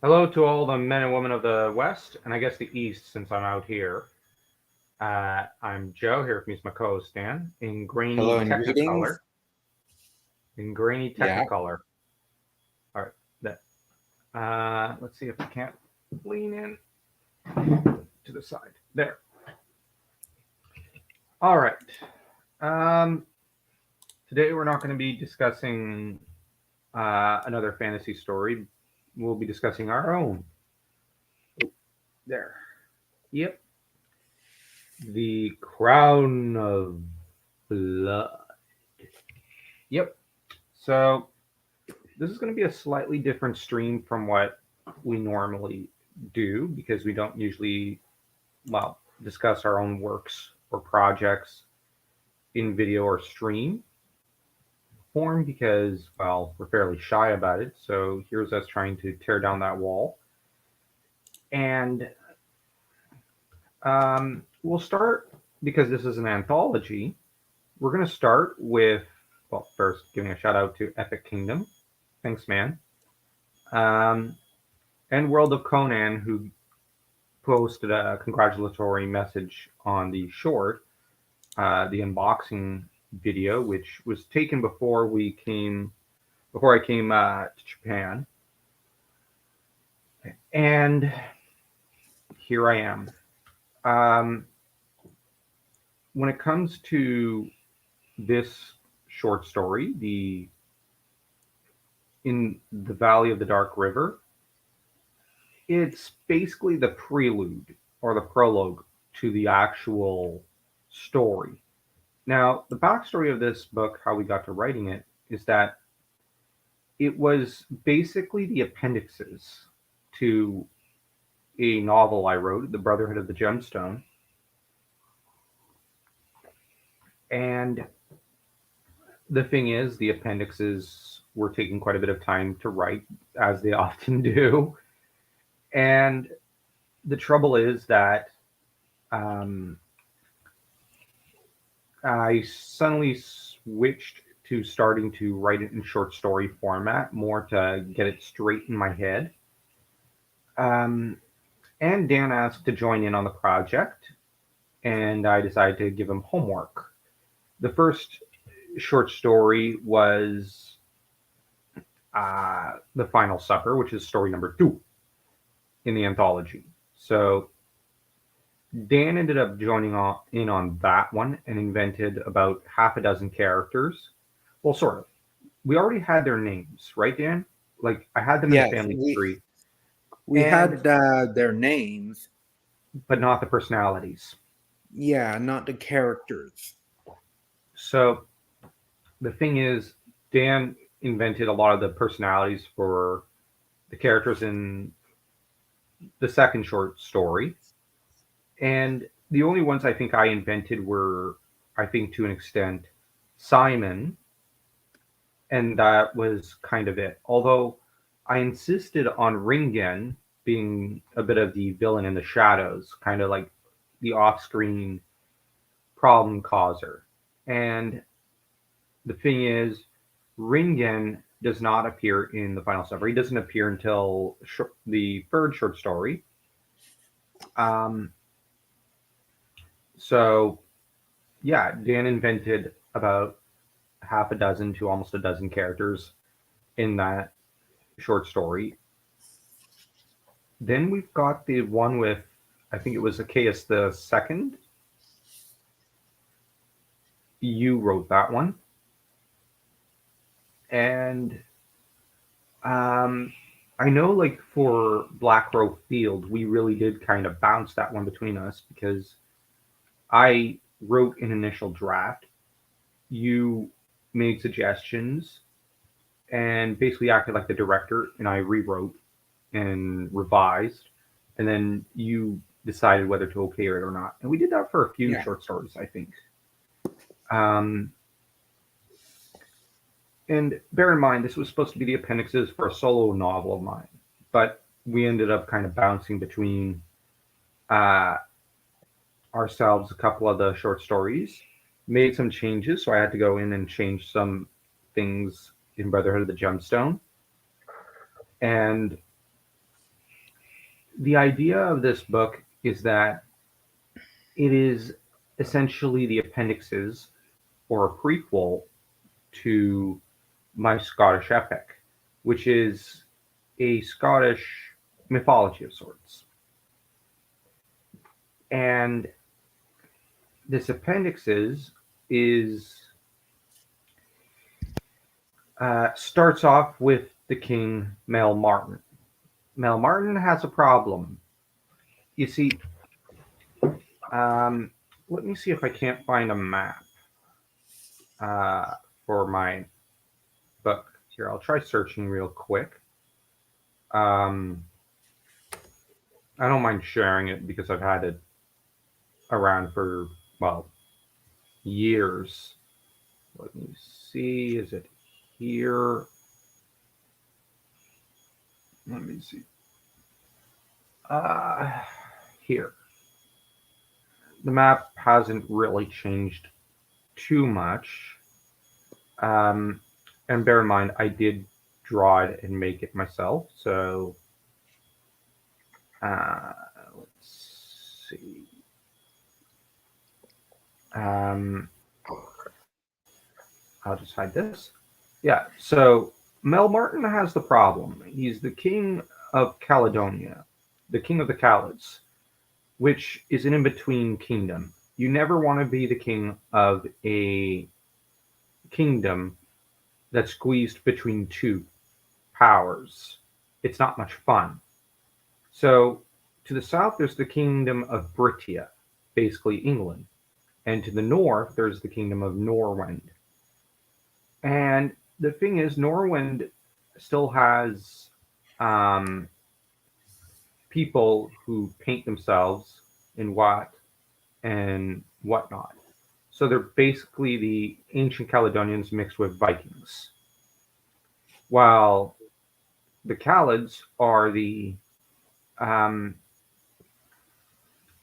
Hello to all the men and women of the West, and I guess the East since I'm out here. I'm Joe here with me is my co-host Dan in grainy Hello and Technicolor. greetings. In grainy Yeah. Technicolor. All right, that. Let's see if I can't lean in to the side. There. All right. Um, Today we're not going to be discussing another fantasy story. We'll be discussing our own. There. Yep. The Crown of Blood. Yep. So this is going to be a slightly different stream from what we normally do because we don't usually, well, discuss our own works or projects in video or stream form because, well, we're fairly shy about it. So here's us trying to tear down that wall. And we'll start because this is an anthology. We're going to start with, well, first giving a shout out to Epic Kingdom. Thanks, man. Um, and World of Conan, who posted a congratulatory message on the short, the unboxing video, which was taken before I came to Japan, and here I am. Um, when it comes to this short story, the in the Valley of the Dark River, it's basically the prelude or the prologue to the actual story. Now, the backstory of this book, how we got to writing it, is that it was basically the appendixes to a novel I wrote, The Brotherhood of the Gemstone. And the thing is, the appendixes were taking quite a bit of time to write, as they often do. And the trouble is that um, I suddenly switched to starting to write it in short story format, more to get it straight in my head. Um, and Dan asked to join in on the project, and I decided to give him homework. The first short story was The Final Supper, which is story number 2 in the anthology. So Dan ended up joining in on that one and invented about half a dozen characters. Well, sort of. We already had their names, right, Dan? Like I had them in the Yes, family we tree, we and had their names. but not the personalities. Yeah, not the characters. So the thing is, Dan invented a lot of the personalities for the characters in the second short story, and the only ones I think I invented were, I think to an extent, Simon, and that was kind of it. Although I insisted on Ringen being a bit of the villain in the shadows, kind of like the off-screen problem causer. And the thing is, Ringen does not appear in the final supper. He doesn't appear until the third short story. Um, so yeah, Dan invented about half a dozen to almost a dozen characters in that short story. Then we've got the one with, I think it was Achaeus the Second. You wrote that one, and I know like for Black Row Field, we really did kind of bounce that one between us because I wrote an initial draft. You made suggestions and basically acted like the director, and I rewrote and revised, and then you decided whether to okay it or not. And we did that for a few Yeah. short stories, I think. Um, and bear in mind, this was supposed to be the appendixes for a solo novel of mine, but we ended up kind of bouncing between uh, ourselves a couple of the short stories, made some changes, so I had to go in and change some things in Brotherhood of the Gemstone. And the idea of this book is that it is essentially the appendixes or a prequel to my Scottish epic, which is a Scottish mythology of sorts. And this appendixes is starts off with the king Mel Martin. Mel Martin has a problem. You see, um, let me see if I can't find a map uh, for my book. Here, I'll try searching real quick. Um, I don't mind sharing it because I've had it around for, well, years. Let me see. Is it here? Let me see. Uh, Here. The map hasn't really changed too much. Um, and bear in mind, I did draw it and make it myself. So uh, let's see. Um, I'll just hide this. Yeah. So Mel Martin has the problem. He's the king of Caledonia, the king of the Calids, which is an in between kingdom. You never want to be the king of a kingdom that's squeezed between two powers. It's not much fun. So to the south, there's the kingdom of Britia, basically England. And to the north, there's the kingdom of Norwend. And the thing is, Norwend still has um, people who paint themselves in white and whatnot. So they're basically the ancient Caledonians mixed with Vikings. While the Calids are the um,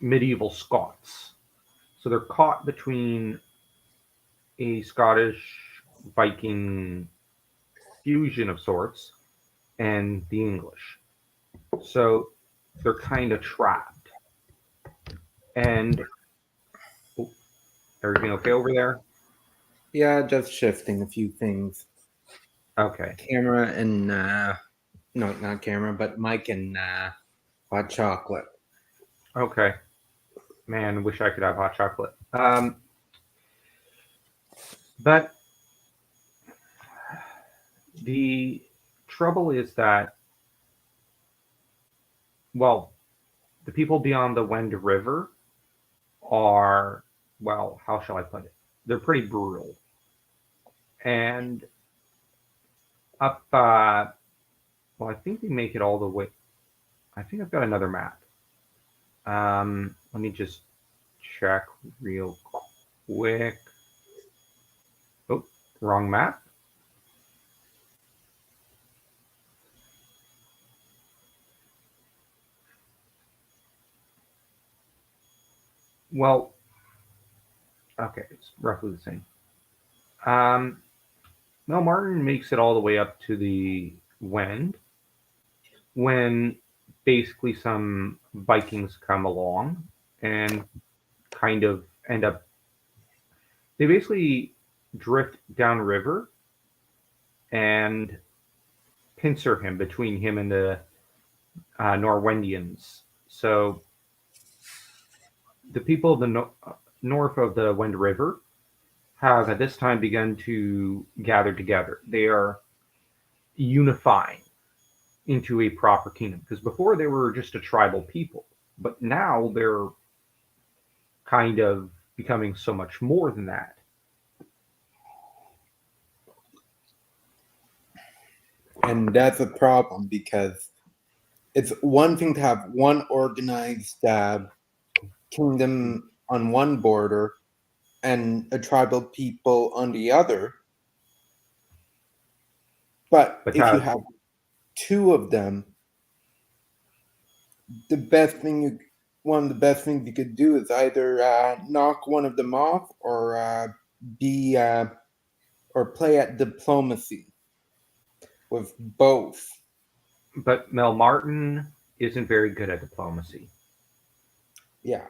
medieval Scots. So they're caught between a Scottish Viking fusion of sorts and the English. So they're kind of trapped. And oh, everything okay over there? Yeah, just shifting a few things. Okay. Camera and no, not camera, but mic and hot chocolate. Okay. Man, wish I could have hot chocolate. But the trouble is that, well, the people beyond the Wend River are, well, how shall I put it? They're pretty brutal. And up, well, I think we make it all the way. I think I've got another map. Let me just check real quick. Oh, wrong map. Well, okay, it's roughly the same. Um, Mel Martin makes it all the way up to the Wend when basically some Vikings come along and kind of end up. They basically drift downriver and pincer him between him and the Norwendians. So the people of the north of the Wend River have at this time begun to gather together. They are unifying into a proper kingdom because before they were just a tribal people, but now they're kind of becoming so much more than that. And that's a problem because it's one thing to have one organized kingdom on one border and a tribal people on the other. But But if you have two of them, the best thing you one of the best things you could do is either knock one of them off or be or play at diplomacy with both. but Mel Martin isn't very good at diplomacy, Yeah.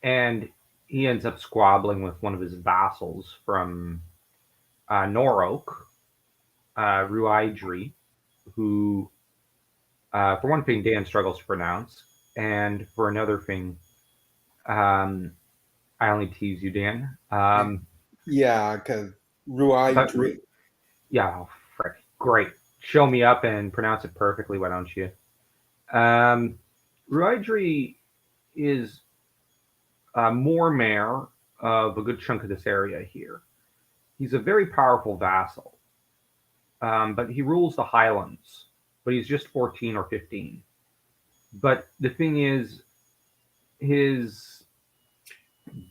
and he ends up squabbling with one of his vassals from Norok, Ruaidri, who, for one thing, Dan struggles to pronounce, and for another thing, um, I only tease you, Dan. Yeah, because Ruai But Tree. yeah, oh, frick, great. Show me up and pronounce it perfectly, why don't you? Um, Ruaidri is more mayor of a good chunk of this area here. He's a very powerful vassal, but he rules the Highlands. But he's just 14 or 15. But the thing is, his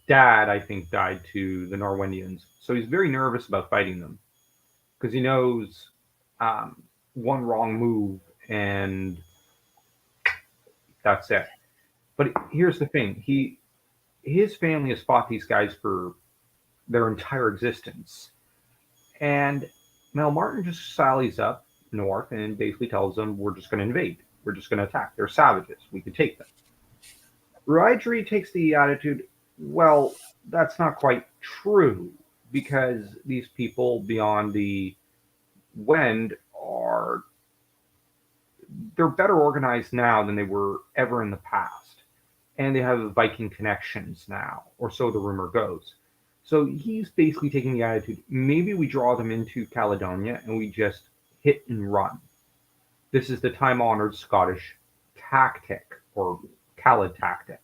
dad, I think, died to the Norwendians. So he's very nervous about fighting them because he knows um, one wrong move and that's it. But here's the thing: his family has fought these guys for their entire existence, and Mel Martin just sallies up north and basically tells them, "We're just going to invade. We're just going to attack. They're savages. We could take them." Raidri takes the attitude, "Well, that's not quite true because these people beyond the Wend are they're better organized now than they were ever in the past, and they have Viking connections now, or so the rumor goes." So he's basically taking the attitude: maybe we draw them into Caledonia and we just hit and run. This is the time honored Scottish tactic, or Caled tactic.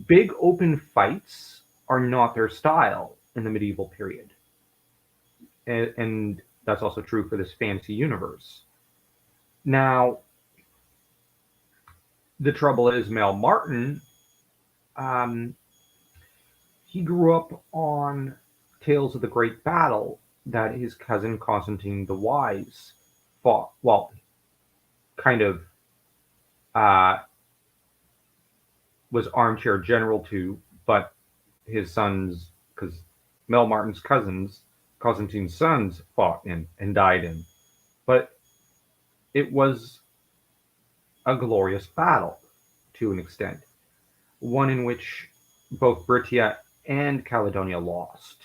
Big open fights are not their style in the medieval period. And that's also true for this fantasy universe. Now, the trouble is, Mel Martin, um, he grew up on tales of the great battle that his cousin Constantine the Wise fought. Well, kind of uh, was armchair general to, but his sons, because Mel Martin's cousins, Constantine's sons, fought in and died in. But it was a glorious battle to an extent, one in which both Britia and Caledonia lost,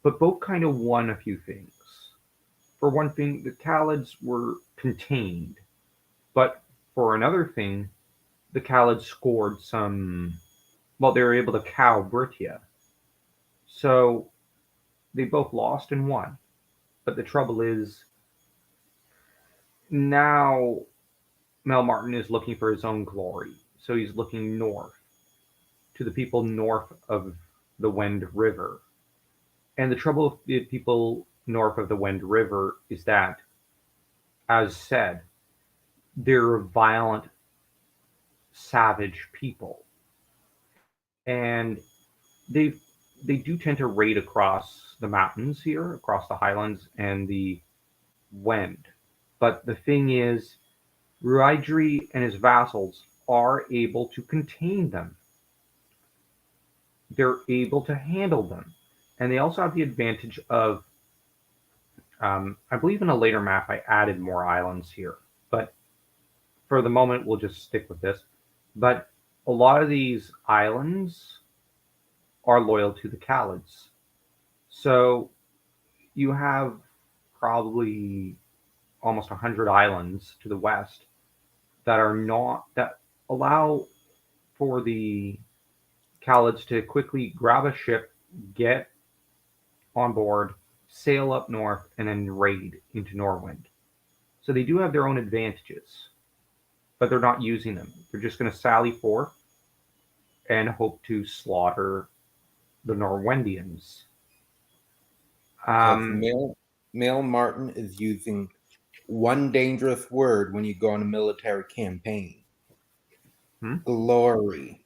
but both kind of won a few things. For one thing, the Calids were contained, but for another thing, the Calids scored some. Well, they were able to cow Britia, so they both lost and won. But the trouble is, now Mel Martin is looking for his own glory, so he's looking north to the people north of the Wend River. And the trouble with the people north of the Wend River is that, as said, they're violent, savage people, and they they do tend to raid across the mountains here, across the highlands and the Wend. But the thing is, Ruaidri and his vassals are able to contain them. They're able to handle them, and they also have the advantage of. I believe in a later map I added more islands here, but for the moment we'll just stick with this. But a lot of these islands are loyal to the Calids. So you have probably almost 100 islands to the west that are not that allow for the Calids to quickly grab a ship, get on board, sail up north, and then raid into Norwind. So they do have their own advantages, but they're not using them. They're just going to sally forth and hope to slaughter the Norwendians. Because Um, Mel Martin is using one dangerous word when you go on a military campaign: hmm? glory.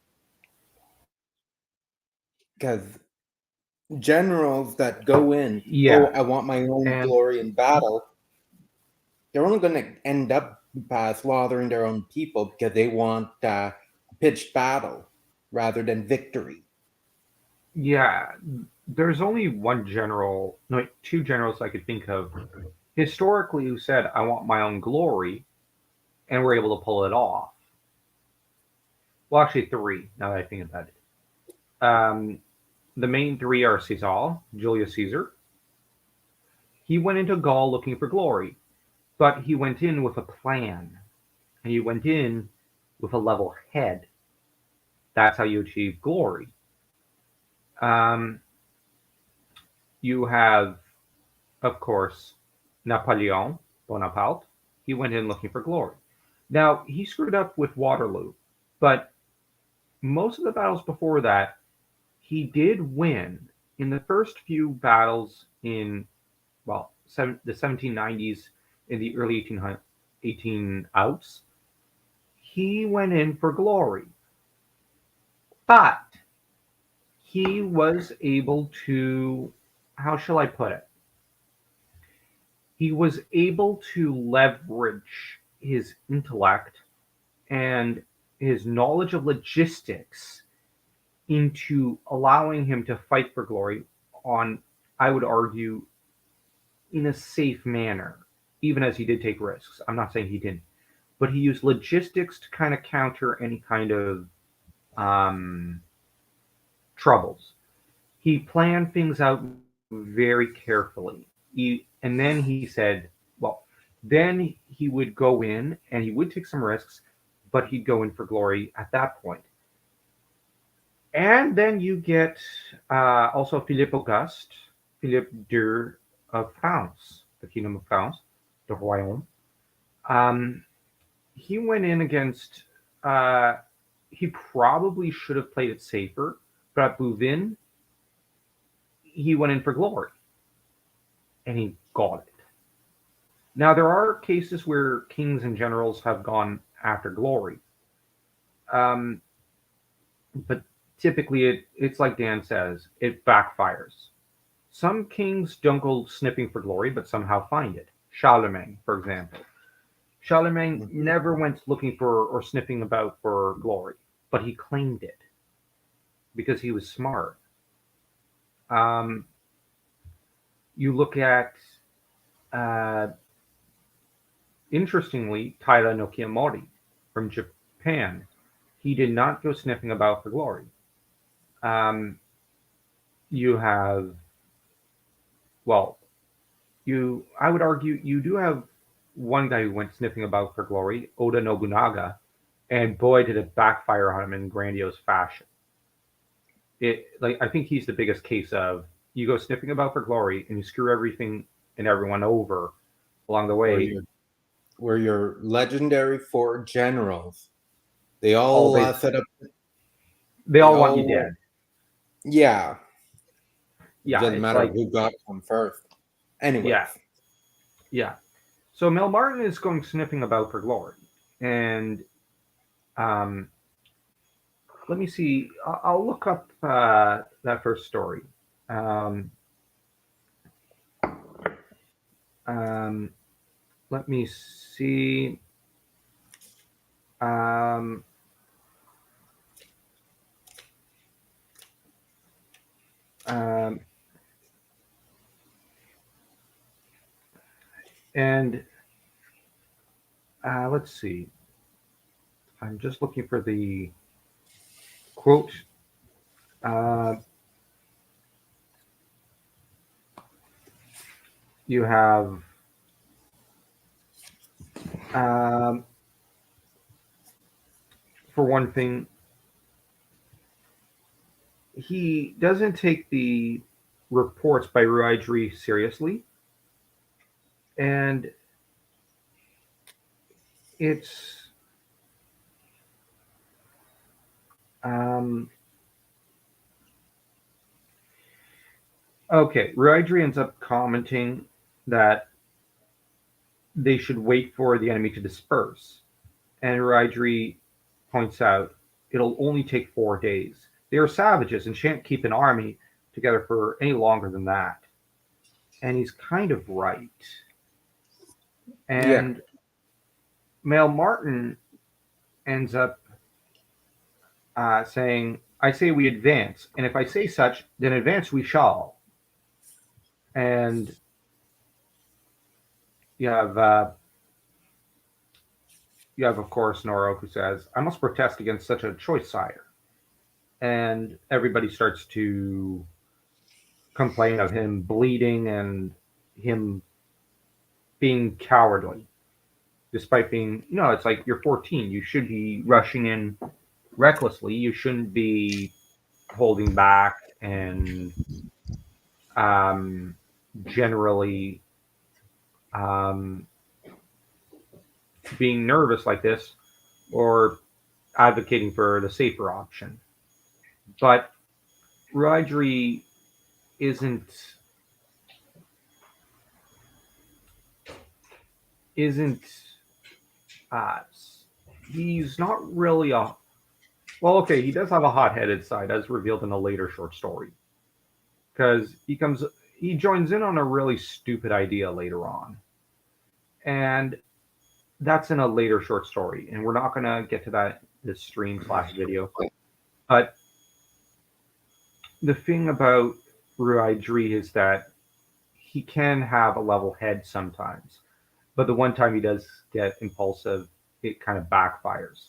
Because generals that go in, oh, Yeah, I want my own and glory in battle, they're only going to end up slaughtering their own people because they want pitched battle rather than victory. yeah, there's only one general, no, two generals I could think of historically who said, "I want my own glory," and were able to pull it off. Well, actually, three, now that I think about it. The main three are Caesar, Julius Caesar. He went into Gaul looking for glory, but he went in with a plan, and he went in with a level head. That's how you achieve glory. Um, you have, of course, Napoleon Bonaparte. He went in looking for glory. Now, he screwed up with Waterloo, but most of the battles before that, he did win. In the first few battles in, well, the 1790s, in the early 18 outs, he went in for glory. But he was able to, how shall I put it? He was able to leverage his intellect and his knowledge of logistics into allowing him to fight for glory on, I would argue, in a safe manner, even as he did take risks. I'm not saying he didn't, but he used logistics to kind of counter any kind of um, troubles. He planned things out very carefully. And then he said, well, then he would go in and he would take some risks, but he'd go in for glory at that point. And then you get also Philippe Auguste, Philippe II of France, the Kingdom of France, the Royaume. Um, he went in against, uh, he probably should have played it safer, but at Bouvin, he went in for glory and he got it. Now, there are cases where kings and generals have gone after glory, um, but typically it's like Dan says, it backfires. Some kings don't go sniffing for glory, but somehow find it. Charlemagne, for example. Charlemagne Mhm. never went looking for or sniffing about for glory, but he claimed it because he was smart. Um, you look at, uh, interestingly, Taira no Kiyomori from Japan. He did not go sniffing about for glory. Um, you have, well, I would argue, you do have one guy who went sniffing about for glory, Oda Nobunaga, and boy, did it backfire on him in grandiose fashion. I think he's the biggest case of you go sniffing about for glory and you screw everything and everyone over along the Where way. your where your legendary four generals, they All all they set up. they They all want you all dead. yeah. It Yeah, doesn't it's matter like, who got them first. yeah, Anyways, yeah. So Mel Martin is going sniffing about for glory, and um, let me see. I'll look up that first story. Um, um, let me see. Um, um, and let's see. I'm just looking for the quote. Uh, you have, um, for one thing, he doesn't take the reports by Ruaidri seriously, and it's um, okay. Ruaidri ends up commenting that they should wait for the enemy to disperse, and Ruaidri points out it'll only take 4 days. They are savages and shan't keep an army together for any longer than that. And he's kind of right. yeah, And Mail Martin ends up saying, I say we advance, and if I say such, then advance we shall. And you have you have, of course, Noro, who says, "I must protest against such a choice, sire." And everybody starts to complain of him bleeding and him being cowardly, despite being, it's like you're 14. You should be rushing in recklessly. You shouldn't be holding back and um, generally um, being nervous like this or advocating for the safer option. But Ruaidri isn't isn't uh, he's not really a well. Okay, he does have a hot-headed side, as revealed in a later short story, because he joins in on a really stupid idea later on, and that's in a later short story, and we're not gonna get to that this stream/video. But the thing about Ruaidri is that he can have a level head sometimes, but the one time he does get impulsive, it kind of backfires.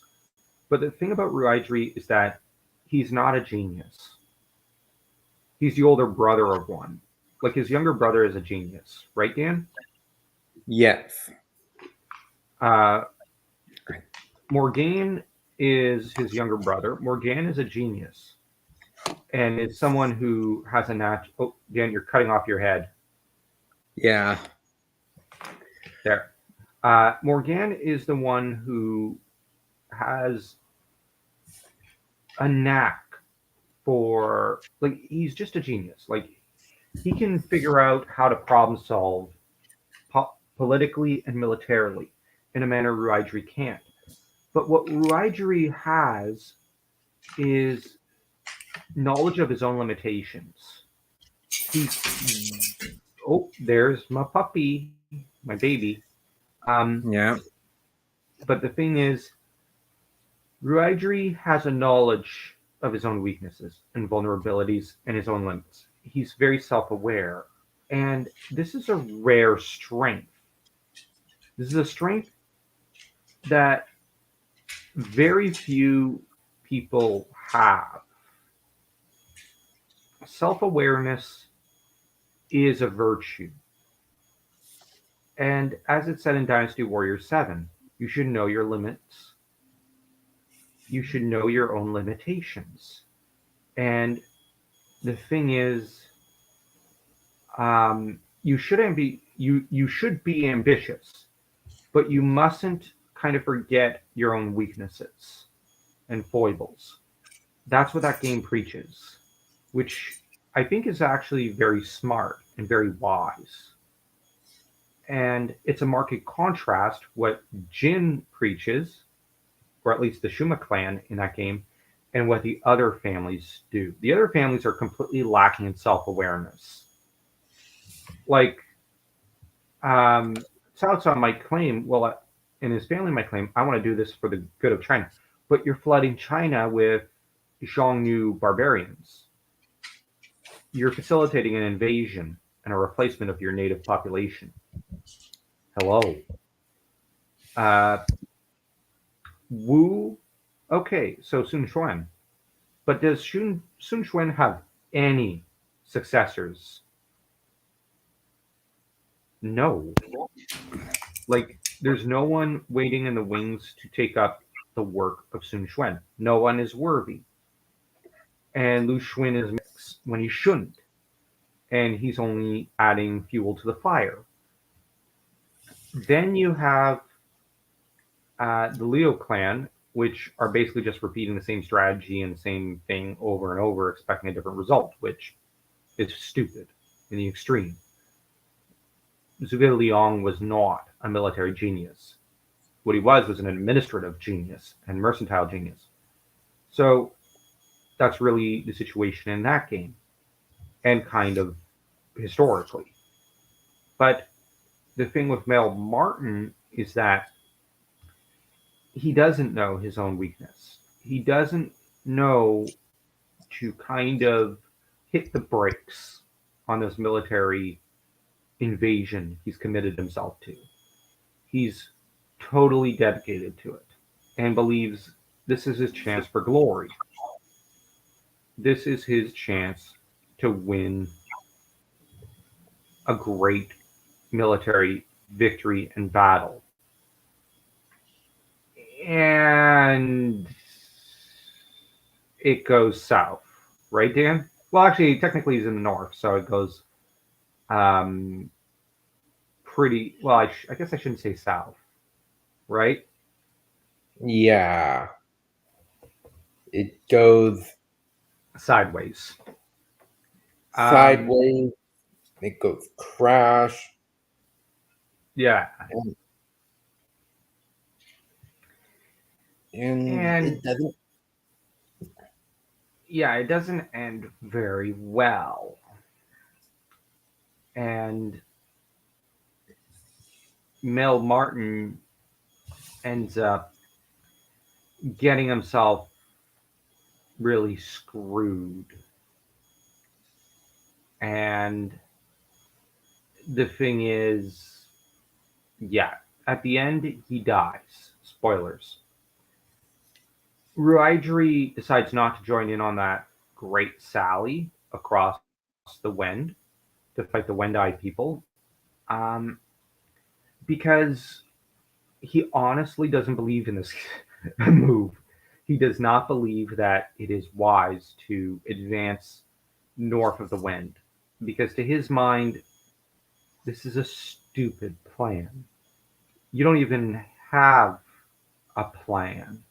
But the thing about Ruaidri is that he's not a genius. He's the older brother of one. Like his younger brother is a genius, right, Dan? Yes. Uh, Morgaine is his younger brother. Morgaine is a genius and is someone who has a natural. Oh, Dan, you're cutting off your head Yeah. there. Morgaine is the one who has a knack for, like, he's just a genius. Like, he can figure out how to problem solve politically and militarily in a manner Ruaidri can't. But what Ruaidri has is knowledge of his own limitations. He's oh, there's my puppy, my baby. Um, Yeah. but the thing is, Ruaidri has a knowledge of his own weaknesses and vulnerabilities and his own limits. He's very self-aware, and this is a rare strength. This is a strength that very few people have. Self awareness is a virtue. And as it said in Dynasty Warriors 7, you should know your limits. You should know your own limitations. And the thing is, you should be ambitious, but you mustn't kind of forget your own weaknesses and foibles. That's what that game preaches, which I think is actually very smart and very wise. And it's a marked contrast what Jin preaches, or at least the Shuma clan in that game, and what the other families do. The other families are completely lacking in self awareness. Like, Cao Cao might claim, well, and his family might claim, I want to do this for the good of China. But you're flooding China with Xiongnu barbarians. You're facilitating an invasion and a replacement of your native population. Hello. Uh, Wu, okay, so Sun Quan. But does Sun Quan have any successors? No. Like, there's no one waiting in the wings to take up the work of Sun Quan. No one is worthy. And Lu Xun is mixed when he shouldn't. And he's only adding fuel to the fire. Then you have the Leo clan, which are basically just repeating the same strategy and the same thing over and over, expecting a different result, which is stupid in the extreme. Zhuge Liang was not a military genius. What he was an administrative genius and mercantile genius. So that's really the situation in that game, and kind of historically. But the thing with Mel Martin is that he doesn't know his own weakness. He doesn't know to kind of hit the brakes on this military invasion he's committed himself to. He's totally dedicated to it and believes this is his chance for glory. This is his chance to win a great military victory and battle. And it goes south, right, Dan? Well, actually, technically, he's in the north, so it goes um, pretty well. I guess I shouldn't say south, right? Yeah, it goes Sideways. Um, sideways. It goes crash, yeah, and, and and it doesn't. yeah, it doesn't end very well. And Mel Martin ends up getting himself really screwed. And the thing is, yeah, at the end, he dies. Spoilers. Ruaidri decides not to join in on that great sally across the Wend to fight the Wendai people um, because he honestly doesn't believe in this move. He does not believe that it is wise to advance north of the Wend because, to his mind, this is a stupid plan. You don't even have a plan,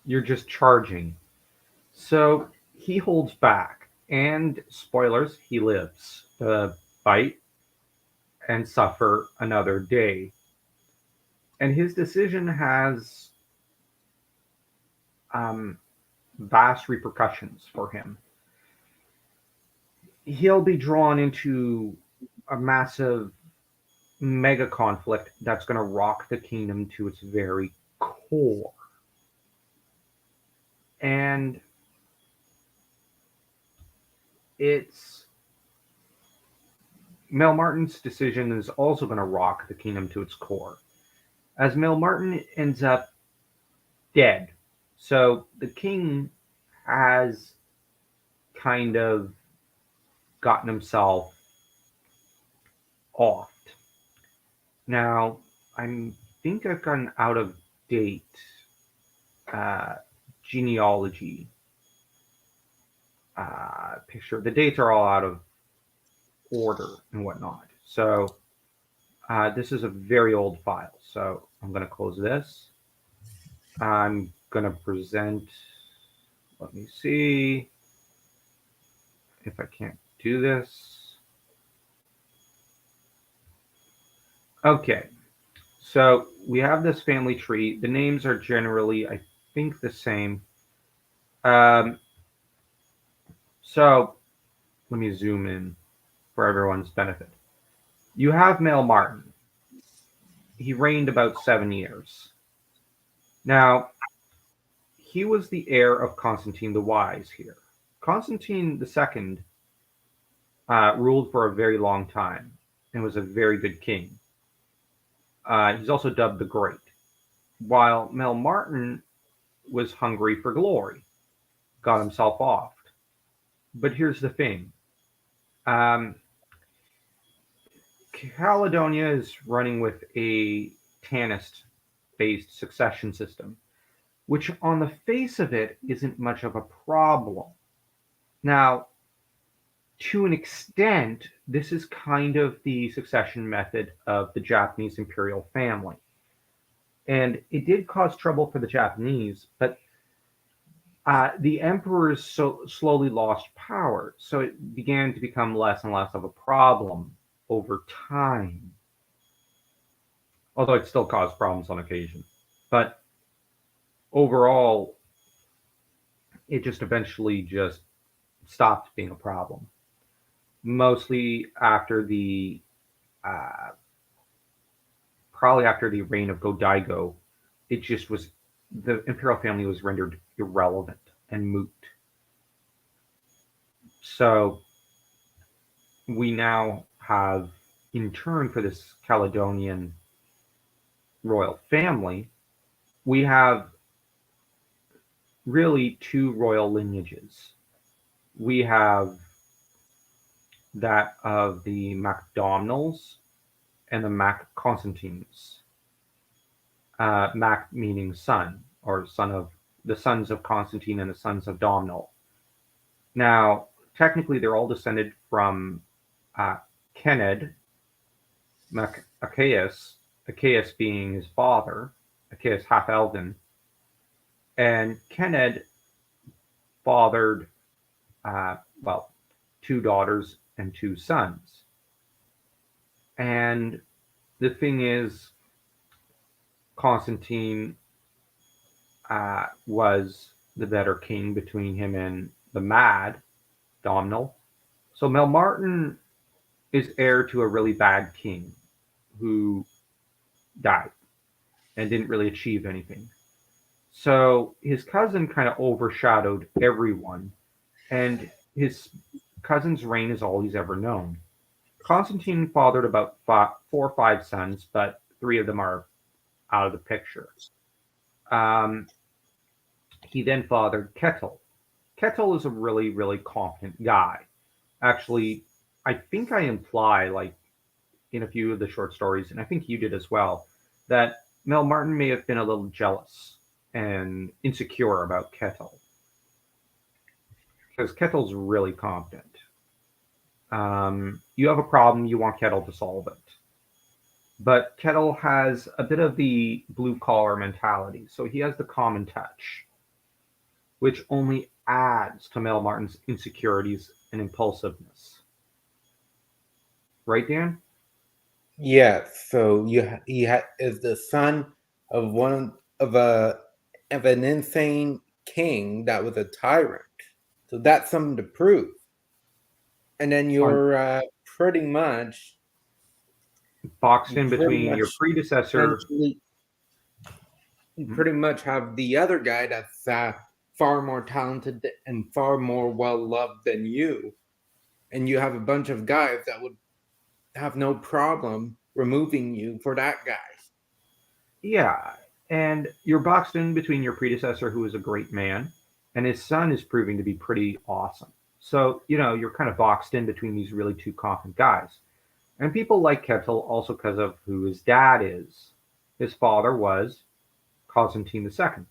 you're just charging. So he holds back, and spoilers, he lives to fight and suffer another day. And his decision has um, vast repercussions for him. He'll be drawn into a massive mega conflict that's going to rock the kingdom to its very core. And it's Mel Martin's decision is also going to rock the kingdom to its core, as Mel Martin ends up dead. So the king has kind of gotten himself offed. Now, I think I've got an out of date uh, genealogy picture. The dates are all out of order and whatnot. So this is a very old file. So I'm going to close this. I'm going to present, let me see if I can't do this. Okay, so we have this family tree. The names are generally, I think, the same. Um, so let me zoom in for everyone's benefit. You have Mel Martin. He reigned about 7 years. Now, he was the heir of Constantine the Wise here. Constantine II ruled for a very long time and was a very good king. He's also dubbed the Great, while Mel Martin was hungry for glory, got himself offed. But here's the thing um, Caledonia is running with a Tanist based succession system, which on the face of it isn't much of a problem. Now, to an extent, this is kind of the succession method of the Japanese imperial family. And it did cause trouble for the Japanese, but the emperors slowly lost power. So it began to become less and less of a problem over time, although it still caused problems on occasion. But overall, it just eventually just stopped being a problem. Mostly after the uh, probably after the reign of Go-Daigo, it just was the imperial family was rendered irrelevant and moot. So we now have, in turn for this Caledonian royal family, we have really two royal lineages. We have that of the Macdonalds and the Mac Constantines. Mac meaning son, or son of the sons of Constantine and the sons of Domnall. Now, technically, they're all descended from uh, Kenned Mac Achaeus being his father, Achaeus half Elven, and Kenned fathered, well, two daughters and two sons. And the thing is, Constantine was the better king between him and the Mad Domhnall. So Mel Martin is heir to a really bad king who died and didn't really achieve anything. So his cousin kind of overshadowed everyone, and his cousin's reign is all he's ever known. Constantine fathered about 4 or 5 sons, but three of them are out of the picture. Um, he then fathered Kettle. Kettle is a really, really competent guy. Actually, I think I imply, like in a few of the short stories, and I think you did as well, that Mel Martin may have been a little jealous and insecure about Kettle because Kettle's really competent. You have a problem, you want Kettle to solve it. But Kettle has a bit of the blue collar mentality, so he has the common touch, which only adds to Mel Martin's insecurities and impulsiveness. Right, Dan? Yeah, so is the son of an insane king that was a tyrant. So that's something to prove. And then On boxed you in pretty between your much predecessor. essentially you pretty much have the other guy that's far more talented and far more well loved than you, and you have a bunch of guys that would have no problem removing you for that guy. Yeah, and you're boxed in between your predecessor, who is a great man, and his son is proving to be pretty awesome. So, you're kind of boxed in between these really two competent guys. And people like Kettle also because of who his dad is. His father was Constantine II.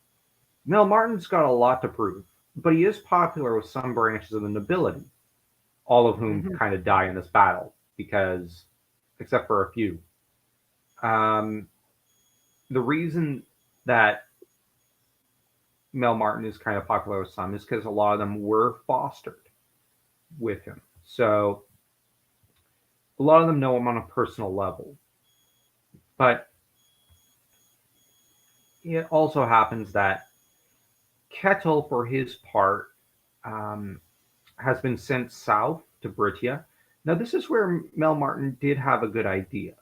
Mel Martin's got a lot to prove, but he is popular with some branches of the nobility, all of whom Mhm. kind of die in this battle, because, except for a few. Um, the reason that Mel Martin is kind of popular with some is because a lot of them were fostered with him. So a lot of them know him on a personal level. But it also happens that Kettle, for his part, um, has been sent south to Britia. Now, this is where Mel Martin did have a good idea.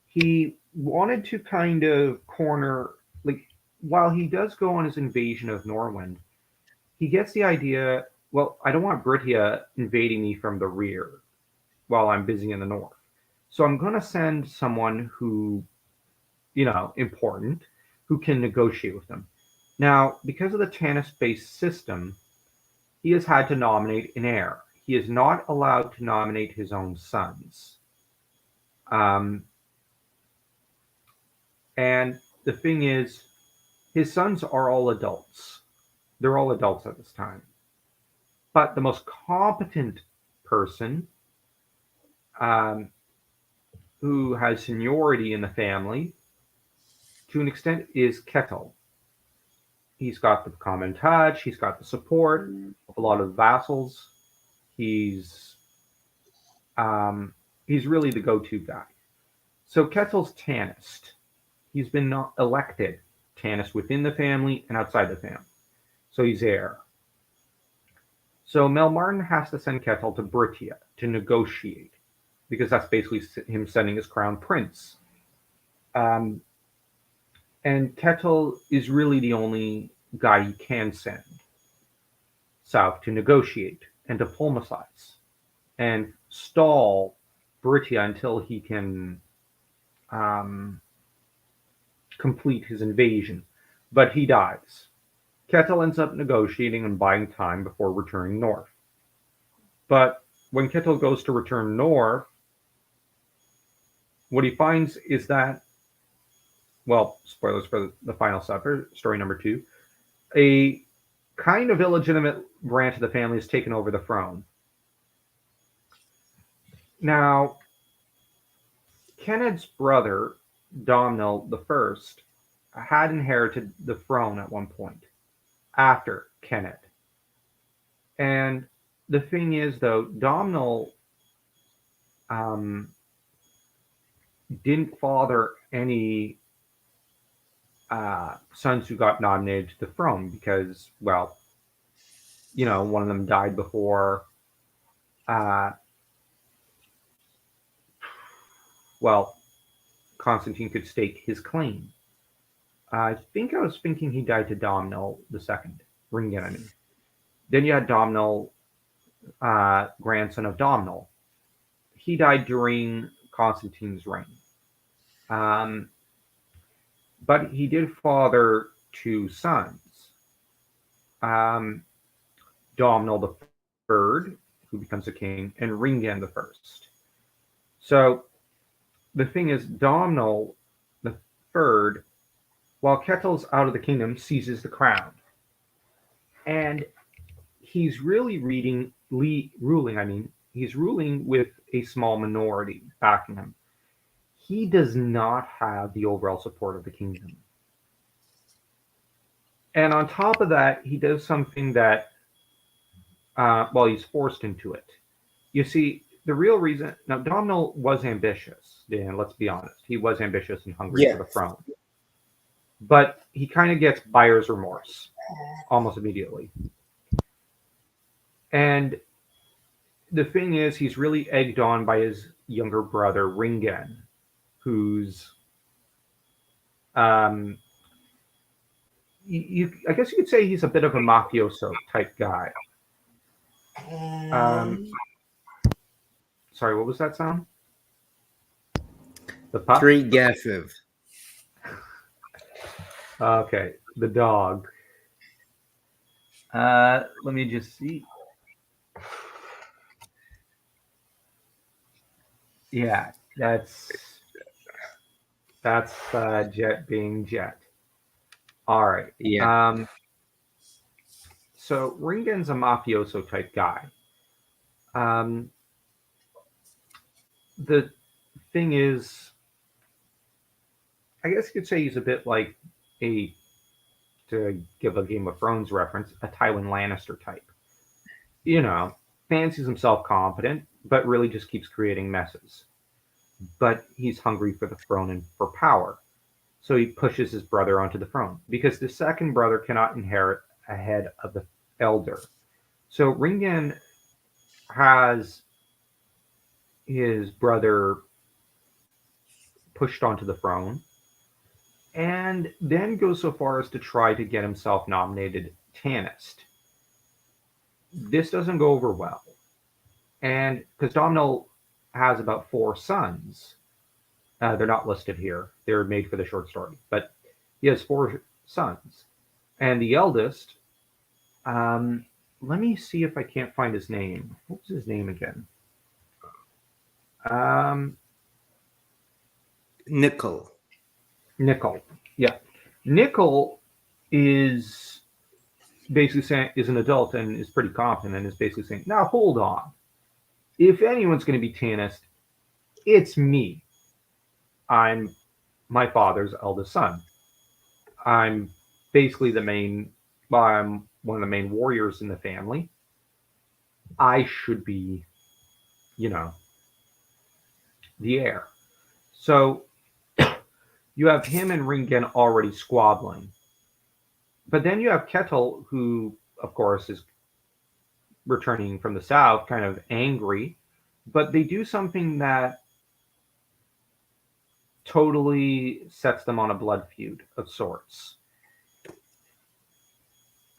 He wanted to kind of corner, like, while he does go on his invasion of Norwend, he gets the idea, well, I don't want Britia invading me from the rear while I'm busy in the north. So I'm going to send someone who, important, who can negotiate with them. Now, because of the Tanis based system, he has had to nominate an heir. He is not allowed to nominate his own sons. Um, and the thing is, his sons are all adults. They're all adults at this time. But the most competent person um, who has seniority in the family, to an extent, is Kettle. He's got the common touch, he's got the support of a lot of vassals. He's um, he's really the go-to guy. So Kettle's Tannist. He's been elected Tannist within the family and outside the family. So he's heir. So Mel Martin has to send Kettle to Britia to negotiate because that's basically him sending his crown prince. Um, and Kettle is really the only guy you can send south to negotiate and diplomatize and stall Britia until he can um, complete his invasion, but he dies. Kettle ends up negotiating and buying time before returning north. But when Kettle goes to return north, what he finds is that, well, spoilers for the final supper, story number two, a kind of illegitimate branch of the family has taken over the throne. Now, Kenned's brother, Domhnall the First, had inherited the throne at one point after Kenned. And the thing is, though, Domhnall um, didn't father any sons who got nominated to the throne because, well, one of them died before, uh, well, Constantine could stake his claim. I think I was thinking he died to Domhnall the second, Ringen, I mean. Then you had Domhnall, grandson of Domhnall. He died during Constantine's reign. Um, but he did father two sons. Um, Domhnall the third, who becomes a king, and Ringen the first. So the thing is, Domhnall the third, while Kettle's out of the kingdom, seizes the crown, and he's really ruling. I mean, he's ruling with a small minority backing him. He does not have the overall support of the kingdom. And on top of that, he does something that, well, he's forced into it. You see, the real reason now, Domhnall was ambitious, Dan, let's be honest. He was ambitious and hungry for the Yes. throne. But he kind of gets buyer's remorse almost immediately. And the thing is, he's really egged on by his younger brother, Ringen, who's, um, I guess you could say he's a bit of a mafioso type guy. Um, sorry, what was that sound? The pup? 3 guesses. Okay, the dog. Let me just see. Yeah, that's Jet being Jet. All right. Yeah. So Ringen's a mafioso type guy. Um, the thing is, I guess you could say he's a bit like a, to give a Game of Thrones reference, a Tywin Lannister type. You know, fancies himself competent, but really just keeps creating messes. But he's hungry for the throne and for power. So he pushes his brother onto the throne because the second brother cannot inherit ahead of the elder. So Ringen has his brother pushed onto the throne and then goes so far as to try to get himself nominated Tannist. This doesn't go over well. And because Domhnall has about four sons, they're not listed here. They're made for the short story, but he has four sons, and the eldest. Let me see if I can't find his name. What was his name again? Um, Nickel. Nickel. Yeah, Nickel is basically saying is an adult and is pretty competent and is basically saying, now hold on. If anyone's going to be Tannist, it's me. I'm my father's eldest son. I'm basically the main, well, I'm one of the main warriors in the family. I should be, you know, the heir. So you have him and Ringen already squabbling. But then you have Kettle, who, of course, is returning from the south, kind of angry. But they do something that totally sets them on a blood feud of sorts.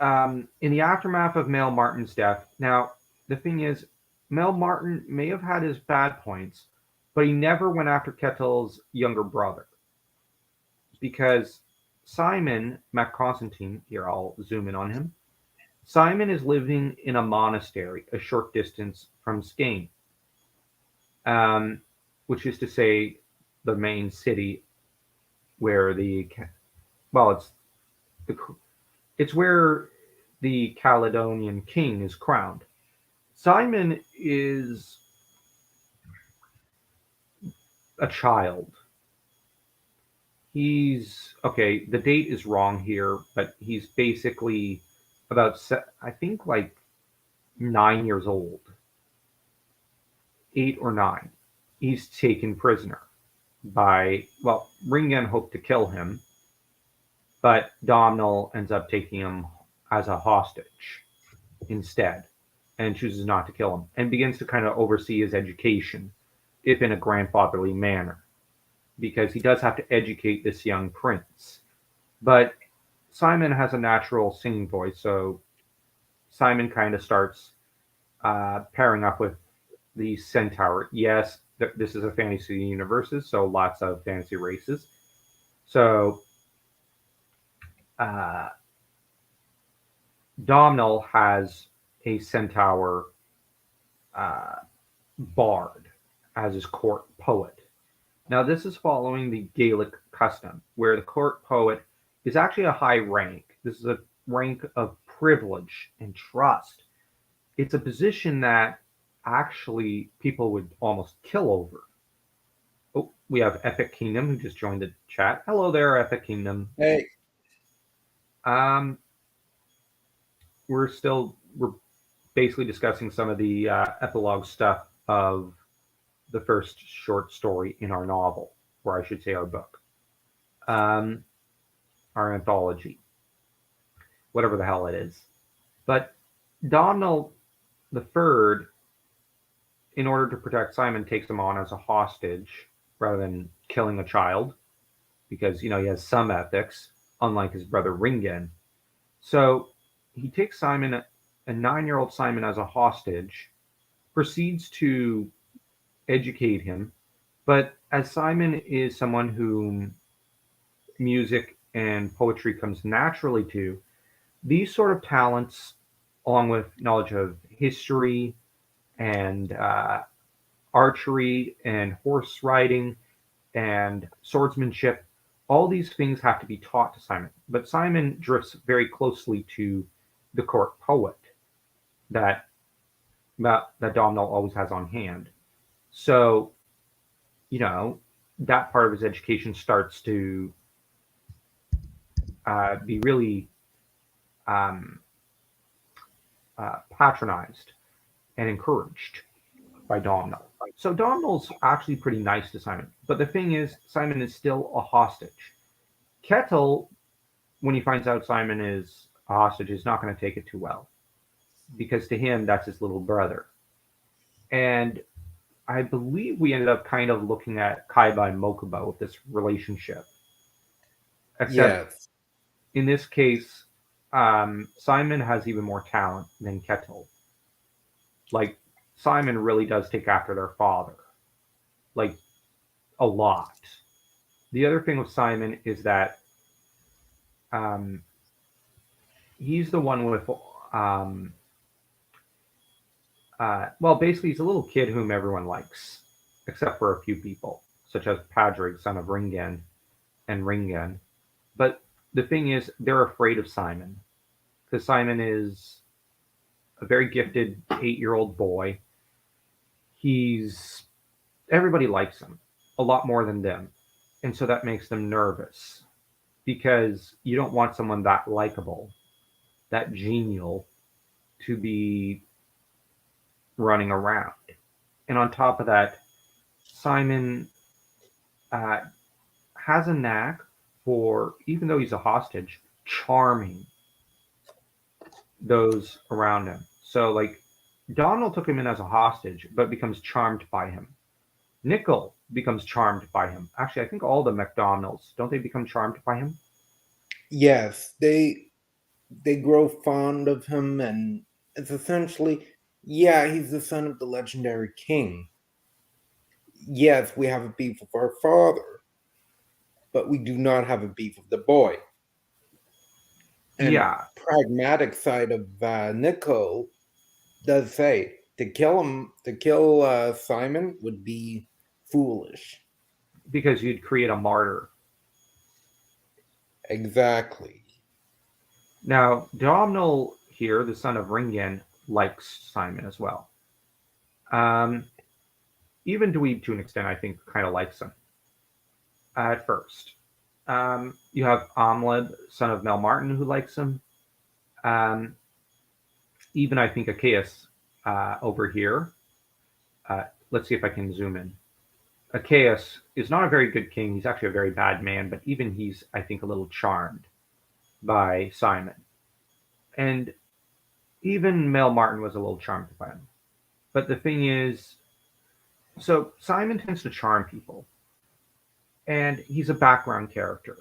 In the aftermath of Mel Martin's death, now the thing is, Mel Martin may have had his bad points, but he never went after Kettle's younger brother because Simon MacConstantine, here I'll zoom in on him. Simon is living in a monastery a short distance from Skane, um, which is to say, the main city where well, the it's where the Caledonian king is crowned. Simon is a child. He's okay. The date is wrong here, but he's basically about I think like 9 years old, 8 or 9. He's taken prisoner by, well, Ringen hoped to kill him, but Domhnall ends up taking him as a hostage instead and chooses not to kill him and begins to kind of oversee his education, if in a grandfatherly manner, because he does have to educate this young prince. But Simon has a natural singing voice, so Simon kind of starts pairing up with the centaur. Yes, this is a fantasy universe, so lots of fantasy races. So uh, Domhnall has a centaur uh, bard as his court poet. Now, this is following the Gaelic custom, where the court poet is actually a high rank. This is a rank of privilege and trust. It's a position that actually people would almost kill over. Oh, we have Epic Kingdom who just joined the chat. Hello there, Epic Kingdom. Hey. Um, we're basically discussing some of the epilogue stuff of the first short story in our novel, or I should say our book, um, our anthology, whatever the hell it is. But Domhnall the Third, in order to protect Simon, takes him on as a hostage rather than killing a child, because he has some ethics, unlike his brother Ringen. So he takes Simon, a 9-year-old Simon, as a hostage, proceeds to educate him. But as Simon is someone whom music and poetry comes naturally to, these sort of talents, along with knowledge of history and archery and horse riding and swordsmanship, all these things have to be taught to Simon. But Simon drifts very closely to the court poet that that Domhnall always has on hand. So, that part of his education starts to be really um, patronized and encouraged by Domhnall. So Domhnall's actually pretty nice to Simon. But the thing is, Simon is still a hostage. Kettle, when he finds out Simon is a hostage, is not going to take it too well, because to him, that's his little brother. And I believe we ended up kind of looking at Kaiba and Mokuba with this relationship. Except Yes. in this case, Simon has even more talent than Kettle. Like, Simon really does take after their father, like, a lot. The other thing with Simon is that um, he's the one with, um, well, basically, he's a little kid whom everyone likes, except for a few people, such as Padrig, son of Ringen, and Ringen. But the thing is, they're afraid of Simon, because Simon is a very gifted 8-year-old boy. He's Everybody likes him a lot more than them, and so that makes them nervous, because you don't want someone that likable, that genial, to be running around. And on top of that, Simon uh, has a knack for, even though he's a hostage, charming those around him. So, like, Donald took him in as a hostage, but becomes charmed by him. Nickel becomes charmed by him. Actually, I think all the McDonalds, don't they become charmed by him? Yes, they grow fond of him, and it's essentially, yeah, he's the son of the legendary king. Yes, we have a beef with our father, but we do not have a beef with the boy. And Yeah, pragmatic side of Nico does say to kill Simon would be foolish. because you'd create a martyr. Exactly. Now, Domhnall here, the son of Ringen, likes Simon as well. Um, Even Dweeb, to an extent, I think, kind of likes him at first. You have Amled, son of Mel Martin, who likes him. Um, Even I think Achaeus over here. Let's see if I can zoom in. Achaeus is not a very good king. He's actually a very bad man, but even he's, I think, a little charmed by Simon. And even Mel Martin was a little charmed by him. But the thing is, so Simon tends to charm people, and he's a background character,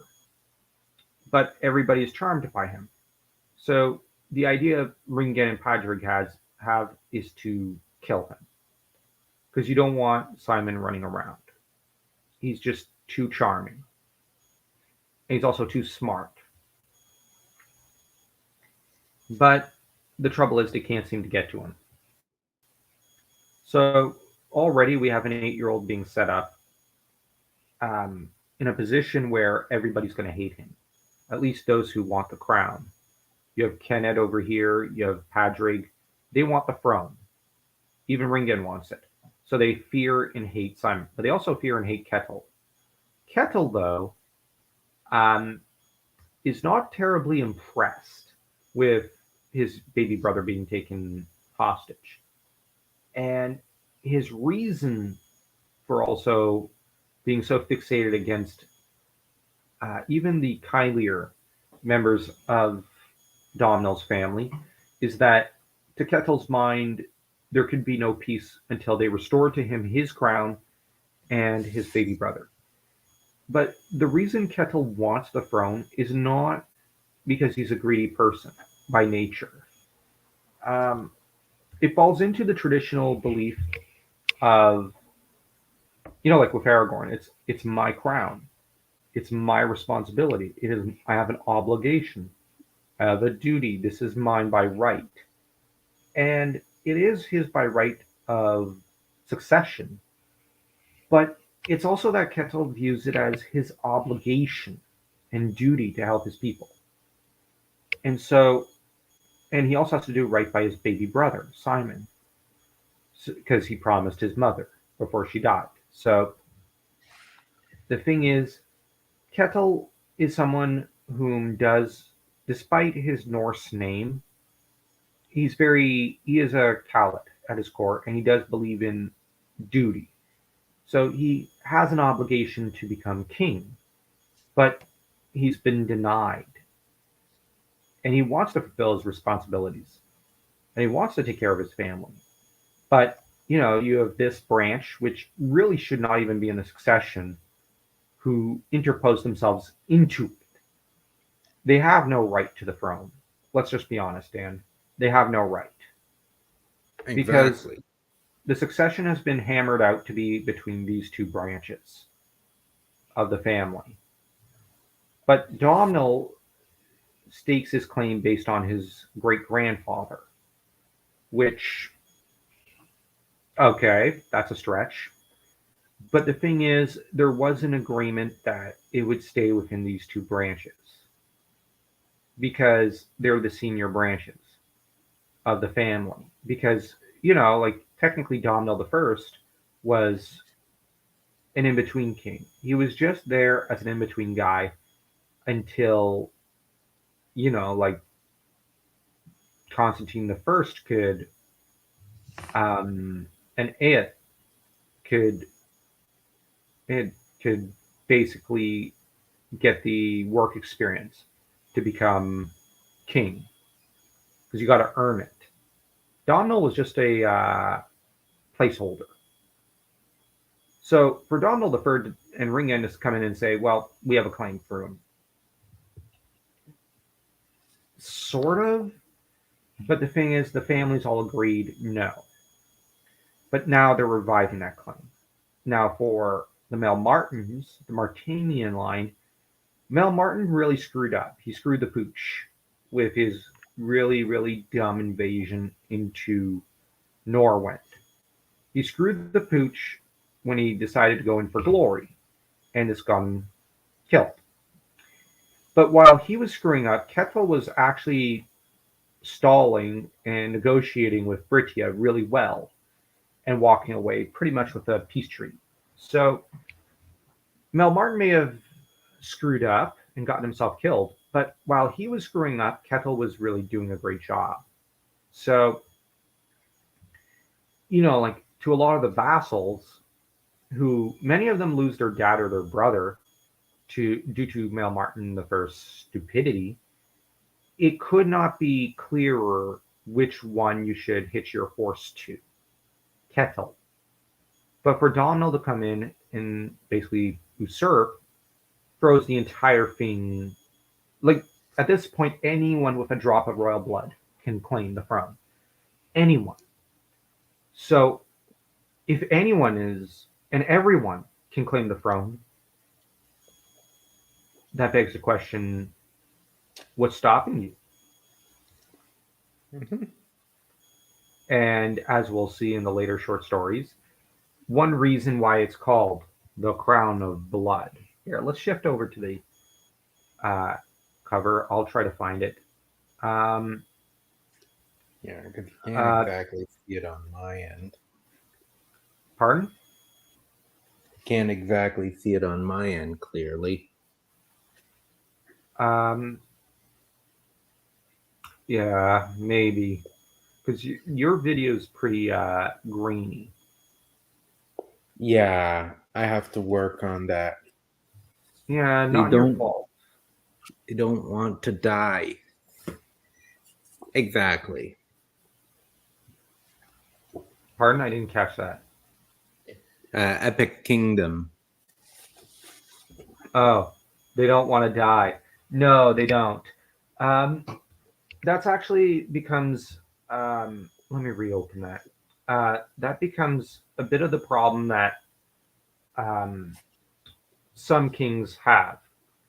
but everybody is charmed by him. So the idea Ringen and Padrig have is to kill him because you don't want Simon running around. He's just too charming. And he's also too smart. But the trouble is they can't seem to get to him. So already we have an 8-year-old being set up in a position where everybody's going to hate him, at least those who want the crown. You have Kenneth over here, you have Padrig. They want the throne. Even Ringen wants it. So they fear and hate Simon, but they also fear and hate Kettle. Kettle, though, um, is not terribly impressed with his baby brother being taken hostage. And his reason for also being so fixated against even the kindlier members of Domhnall's family is that, to Kettle's mind, there could be no peace until they restored to him his crown and his baby brother. But the reason Kettle wants the throne is not because he's a greedy person by nature. Um, it falls into the traditional belief of, like with Aragorn, it's my crown, it's my responsibility. It is I have an obligation, I have a duty. This is mine by right, and it is his by right of succession. But it's also that Kettle views it as his obligation and duty to help his people, and so and he also has to do right by his baby brother Simon because he promised his mother before she died. So the thing is, Kettle is someone whom does, despite his Norse name, he is a Calet at his core, and he does believe in duty. So he has an obligation to become king, but he's been denied, and he wants to fulfill his responsibilities, and he wants to take care of his family. But you have this branch, which really should not even be in the succession, who interpose themselves into it. They have no right to the throne. Let's just be honest, Dan. They have no right. Because Exactly. the succession has been hammered out to be between these two branches of the family. But Domhnall stakes his claim based on his great grandfather, which, okay, that's a stretch. But the thing is, there was an agreement that it would stay within these two branches because they're the senior branches of the family. Because, like technically Domhnall the First was an in between king. He was just there as an in between guy until, like Constantine the First could, and could, it could basically get the work experience to become king because you got to earn it. Domhnall was just a placeholder. So for Domhnall the Third and Ringen to come in and say, "Well, we have a claim for him," sort of. But the thing is, the families all agreed no. But now they're reviving that claim. Now for the Mel Martins, the Martinian line, Mel Martin really screwed up. He screwed the pooch with his really, really dumb invasion into Norwent. He screwed the pooch when he decided to go in for glory, and this got him killed. But while he was screwing up, Kethel was actually stalling and negotiating with Britia really well and walking away pretty much with a peace treaty. So Mel Martin may have screwed up and gotten himself killed, but while he was screwing up, Kethel was really doing a great job. So, like to a lot of the vassals, who many of them lose their dad or their brother to due to Mel Martin the First's stupidity, it could not be clearer which one you should hitch your horse to. Kethel. But for Domhnall to come in and basically usurp throws the entire thing, like at this point anyone with a drop of royal blood can claim the throne. Anyone. So if anyone is and everyone can claim the throne, that begs the question, what's stopping you? Mhm. And as we'll see in the later short stories, one reason why it's called the Crown of Blood. Here, let's shift over to the uh, cover. I'll try to find it. Um, Yeah, because you can't uh, exactly see it on my end. Pardon? Can't exactly see it on my end clearly. Um, yeah, maybe because your video is pretty grainy. Yeah, I have to work on that. Yeah, They not your don't fault. they don't want to die. Exactly. Pardon, I didn't catch that. Epic Kingdom. Oh, they don't want to die. No, they don't. Um, that's actually becomes. Let me reopen that. That becomes a bit of the problem that um, some kings have.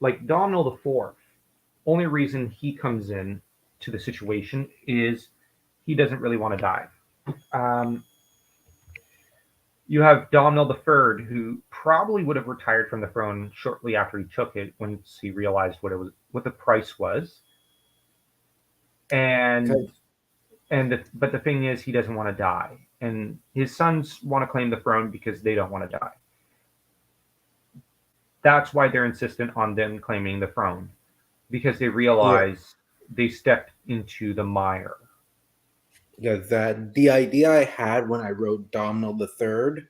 Like Domhnall the Fourth. Only reason he comes in to the situation is he doesn't really want to die. Um, you have Domhnall the Third, who probably would have retired from the throne shortly after he took it, once he realized what the price was. And 'Cause- but the thing is, he doesn't want to die, and his sons want to claim the throne because they don't want to die. That's why they're insistent on them claiming the throne, because they Yeah, realize they stepped into the mire. because the idea I had when I wrote Domhnall the Third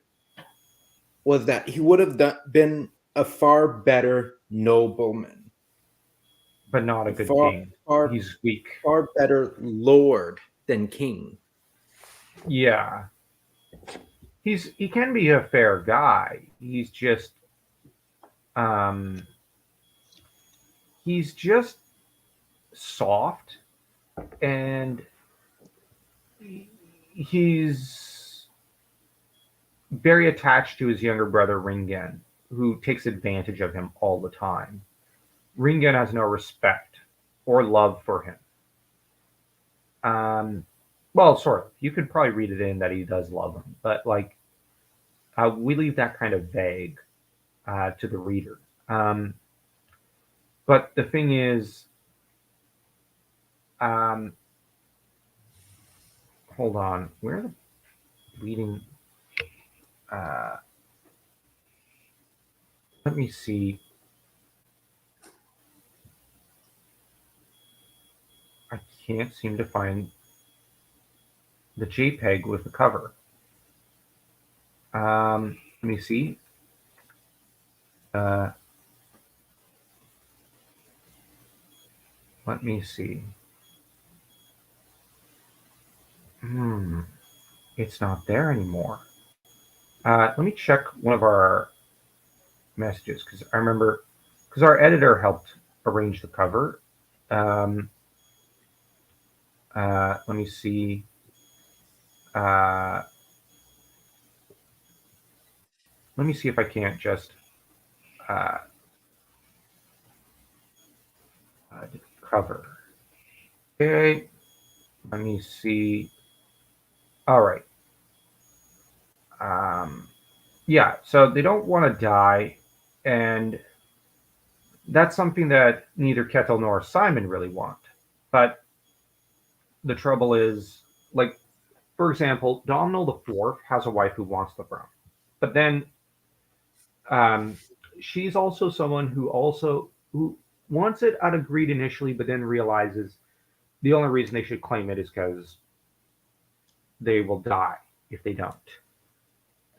was that he would have been a far better nobleman, But not a a good far king. far He's weak. far better lord than king. Yeah, he can be a fair guy. Um, he's just soft, and he's very attached to his younger brother Ringen, who takes advantage of him all the time. Ringen has no respect or love for him. Um, well, sort of. You could probably read it in that he does love him, but like we leave that kind of vague to the reader. Um, but the thing is, um, hold on, where are the bleeding? Uh, let me see. I can't seem to find the JPEG with the cover. Let me see. Uh, let me see. Hmm, it's not there anymore. Let me check one of our messages because I remember because our editor helped arrange the cover. Um, let me see. Uh, let me see if I can't just. Uh, cover. Okay, let me see. All right. Um, yeah, so they don't want to die, and that's something that neither Kettle nor Simon really want. But the trouble is, like, for example, Domhnall the Fourth has a wife who wants the throne, but then um, she's also someone who wants it out of greed initially, but then realizes the only reason they should claim it is because they will die if they don't.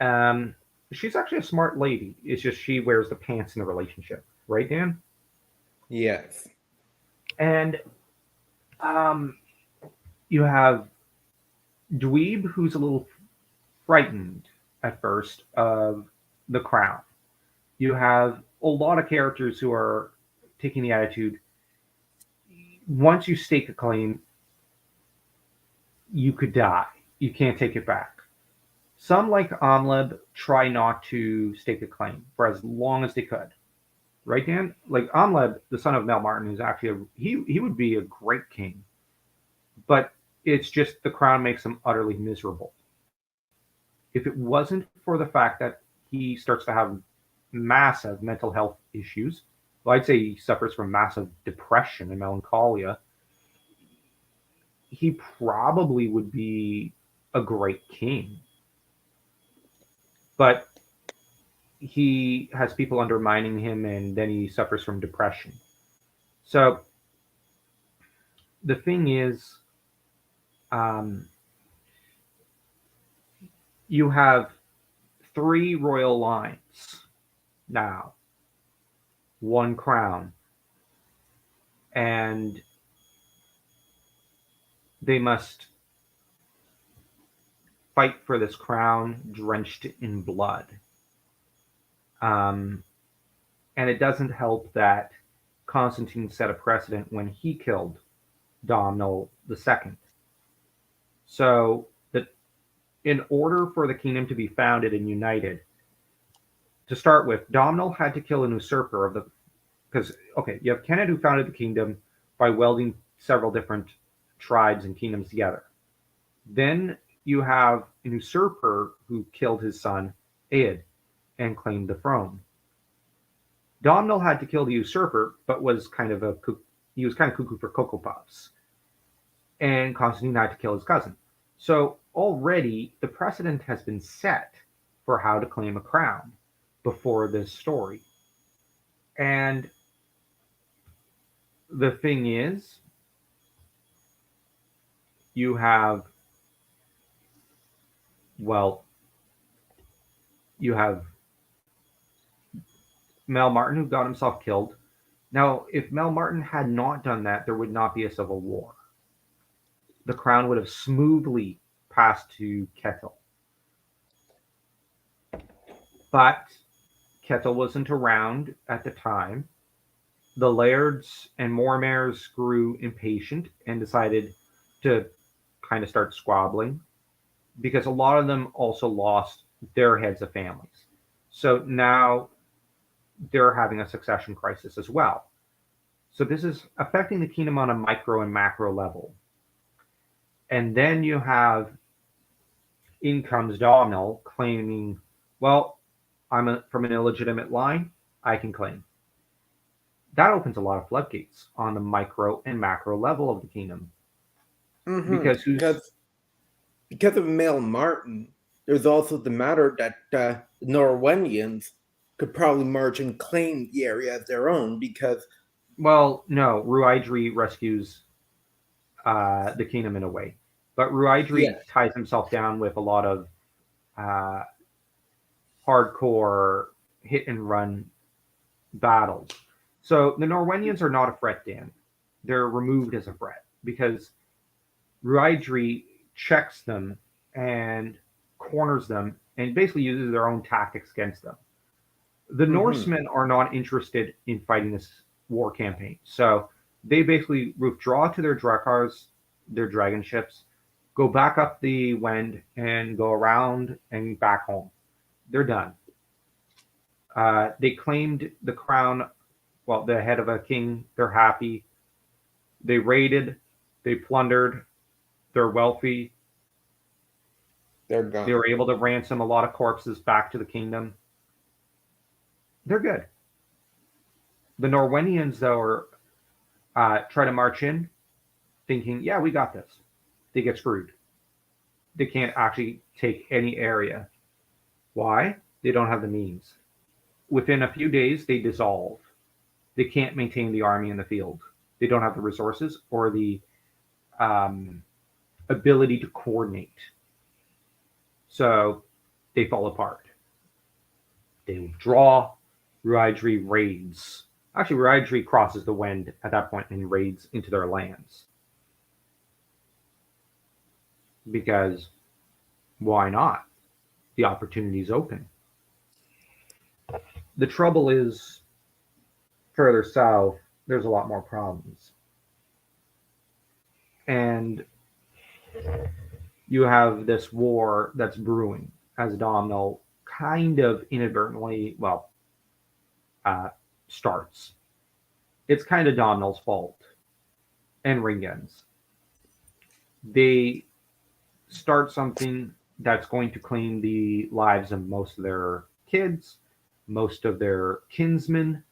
Um, she's actually a smart lady. It's just she wears the pants in the relationship, right, Dan? Yes. And um, you have Dweeb, who's a little frightened at first of the crown. You have a lot of characters who are taking the attitude once you stake a claim, you could die. You can't take it back. Some, like Amleb, try not to stake a claim for as long as they could. Right, Dan? Like Amleb, the son of Mel Martin, is actually he would be a great king, but it's just the crown makes him utterly miserable. If it wasn't for the fact that he starts to have massive mental health issues, well, I'd say he suffers from massive depression and melancholia, he probably would be a great king. But he has people undermining him and then he suffers from depression. So the thing is, um, you have three royal lines now, one crown, and they must fight for this crown drenched in blood. Um, and it doesn't help that Constantine set a precedent when he killed Domhnall II. So that in order for the kingdom to be founded and united, to start with, Domhnall had to kill an usurper of the because okay, you have Kenneth who founded the kingdom by welding several different tribes and kingdoms together. Then you have an usurper who killed his son Ead and claimed the throne. Domhnall had to kill the usurper, but he was kind of cuckoo for cocoa puffs, and Constantine had to kill his cousin. So already the precedent has been set for how to claim a crown before this story. And the thing is, you have, well, you have Mel Martin who got himself killed. Now, if Mel Martin had not done that, there would not be a civil war. The crown would have smoothly passed to Kettle. But Kettle wasn't around at the time. The lairds and Mormaers grew impatient and decided to kind of start squabbling because a lot of them also lost their heads of families. So now they're having a succession crisis as well. So this is affecting the kingdom on a micro and macro level. And then you have in comes Domhnall claiming, well, from an illegitimate line, I can claim. That opens a lot of floodgates on the micro and macro level of the kingdom. Mm-hmm. Because who's Because of Mel Martin, there's also the matter that the Norwendians could probably march and claim the area as their own because well, no, Ruaidri rescues the kingdom in a way, but Ruaidri yes. ties himself down with a lot of uh, hardcore hit and run battles. So the Norwendians are not a threat, Dan. They're removed as a threat because Ruaidri checks them and corners them and basically uses their own tactics against them. The Mm-hmm. Norsemen are not interested in fighting this war campaign. So they basically withdraw to their Drakars, their dragon ships, go back up the Wend and go around and back home. They're done. They claimed the crown, well, the head of a king. They're happy. They raided, they plundered, they're wealthy. They're They gone. were able to ransom a lot of corpses back to the kingdom. They're good. The Norwennians, though, are try to march in thinking, yeah, we got this. They get screwed. They can't actually take any area. Why? They don't have the means. Within a few days, they dissolve. They can't maintain the army in the field. They don't have the resources or the um, ability to coordinate. So they fall apart. They withdraw. Ruaidri raids. Actually, Ruaidri crosses the Wend at that point and raids into their lands. Because why not? The opportunity's open. The trouble is, further south, there's a lot more problems. And you have this war that's brewing as Domhnall kind of inadvertently, well, uh, starts. It's kind of Domhnall's fault and Ringen's. They start something that's going to claim the lives of most of their kids, most of their kinsmen,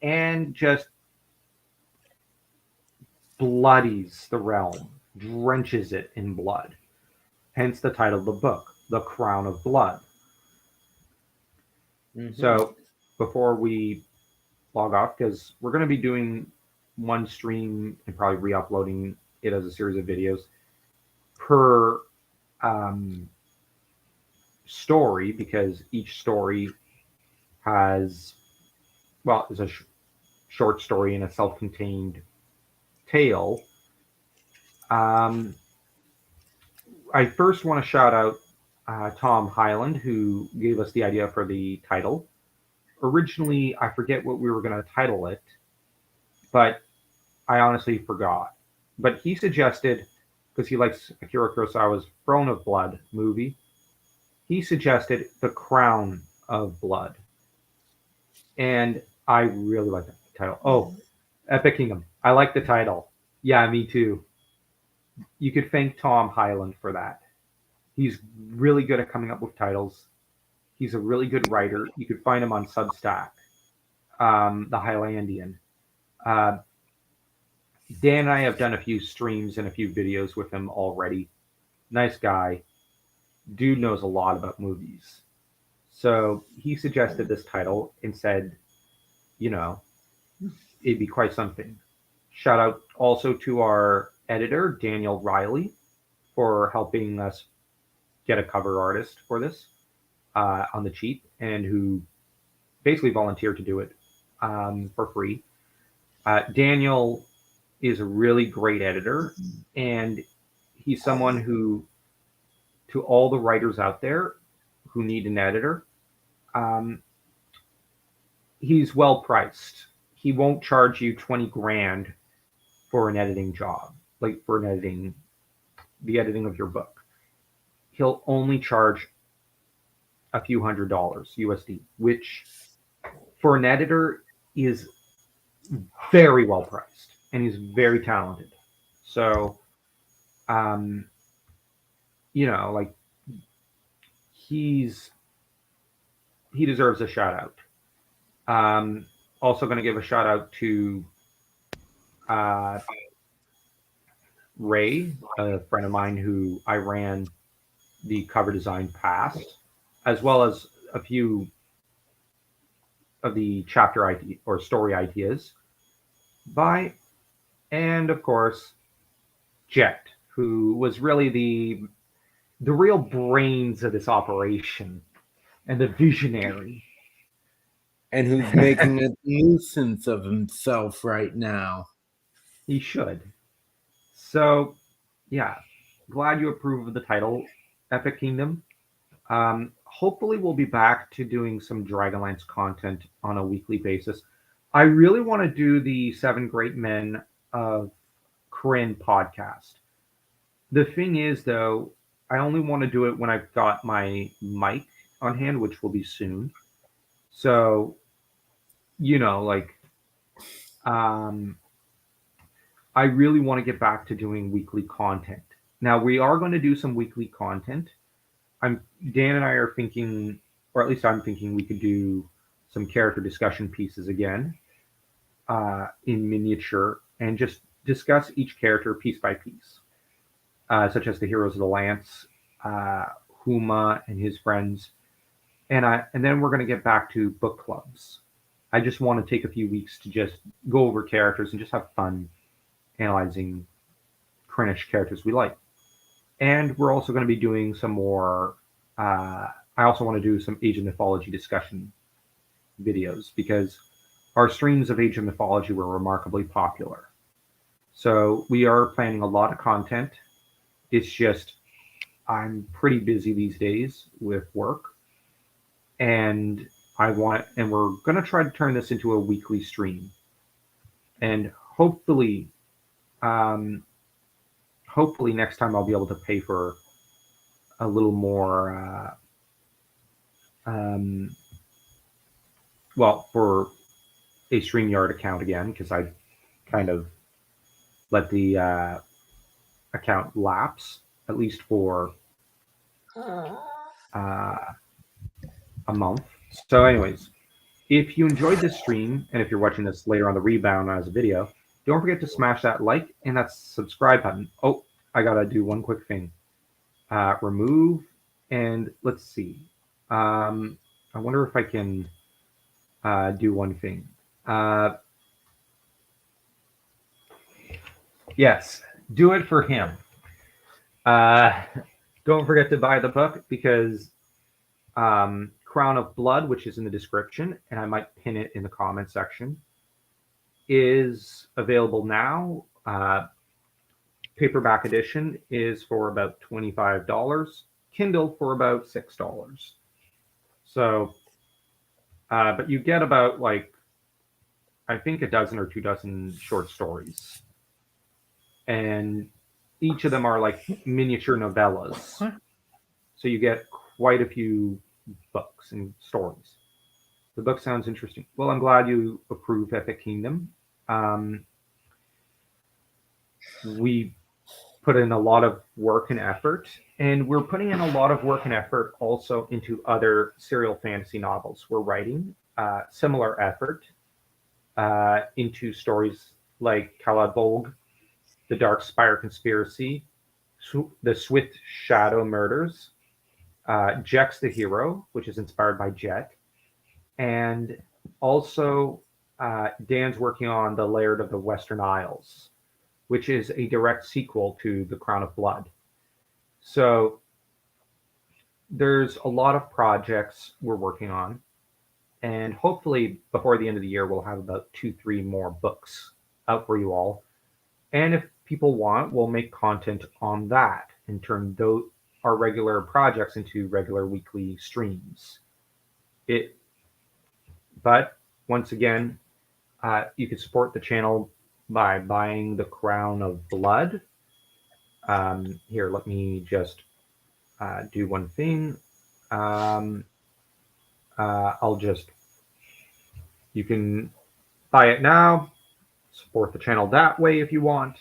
and just bloodies the realm, drenches it in blood. Hence the title of the book, The Crown of Blood. Mm-hmm. So before we log off, because we're going to be doing one stream and probably re-uploading it as a series of videos per um, story, because each story has, well, is a short story and a self-contained tale. Um, I first want to shout out Tom Highland, who gave us the idea for the title. Originally, I forget what we were going to title it, but I honestly forgot. But he suggested, because he likes Akira Kurosawa's Throne of Blood movie, he suggested The Crown of Blood. And I really like that title. Oh, Epic Kingdom. I like the title. Yeah, me too. You could thank Tom Highland for that. He's really good at coming up with titles. He's a really good writer. You could find him on Substack, The Highlandian. Uh, Dan and I have done a few streams and a few videos with him already. Nice guy. Dude knows a lot about movies. So he suggested this title and said, you know, it'd be quite something. Shout out also to our editor, Daniel Riley, for helping us get a cover artist for this on the cheap and who basically volunteered to do it for free. Daniel is a really great editor, and he's someone who, to all the writers out there who need an editor, um, he's well priced. He won't charge you 20 grand for an editing job, like for an editing, the editing of your book. He'll only charge a few $100 USD, which for an editor is very well priced, and he's very talented. So, um, like he's he deserves a shout out. Also, going to give a shout out to uh, Ray, a friend of mine who I ran the cover design past, as well as a few of the chapter idea or story ideas by, and of course, Jet, who was really the real brains of this operation and the visionary. And who's making a nuisance of himself right now. He should. So, yeah, glad you approve of the title, Epic Kingdom. Hopefully, we'll be back to doing some Dragonlance content on a weekly basis. I really want to do the Seven Great Men of Kryn podcast. The thing is, though, I only want to do it when I've got my mic on hand, which will be soon. So, like, um, I really want to get back to doing weekly content. Now we are going to do some weekly content. I'm Dan and I are thinking, or at least I'm thinking, we could do some character discussion pieces again in miniature and just discuss each character piece by piece, such as the heroes of the Lance, uh, Huma and his friends, and then we're going to get back to book clubs. I just want to take a few weeks to just go over characters and just have fun analyzing Krinish characters we like. And we're also going to be doing some more. I also want to do some Age of Mythology discussion videos because our streams of Age of Mythology were remarkably popular. So we are planning a lot of content. It's just I'm pretty busy these days with work, and and we're going to try to turn this into a weekly stream, and um, hopefully next time I'll be able to pay for a little more, um, well, for a StreamYard account again, because I kind of let the account lapse, at least for uh, a month. So, anyways, if you enjoyed this stream, and if you're watching this later on the rebound as a video, don't forget to smash that like and that subscribe button. Oh, I gotta do one quick thing. Remove, and let's see. I wonder if I can do one thing. Uh, yes, do it for him. Uh, don't forget to buy the book because Crown of Blood, which is in the description, and I might pin it in the comment section, is available now. Paperback edition is for about $25. Kindle for about $6. So, but you get about like I think a dozen or 2 dozen short stories, and each of them are like miniature novellas. So you get quite a few books and stories. The book sounds interesting. Well, I'm glad you approve Epic Kingdom. Um, we put in a lot of work and effort, and we're putting in a lot of work and effort also into other serial fantasy novels we're writing. Similar effort into stories like Kalad Bolg, The Dark Spire Conspiracy, The Swift Shadow Murders, Jex the Hero, which is inspired by Jet, and also Dan's working on The Laird of the Western Isles, which is a direct sequel to The Crown of Blood. So there's a lot of projects we're working on, and hopefully before the end of the year we'll have about 2 3 more books out for you all. And if people want, we'll make content on that and turn those our regular projects into regular weekly streams. It, but once again, you can support the channel by buying the Crown of Blood. Here, let me just do one thing. Um, I'll just you can buy it now, support the channel that way if you want.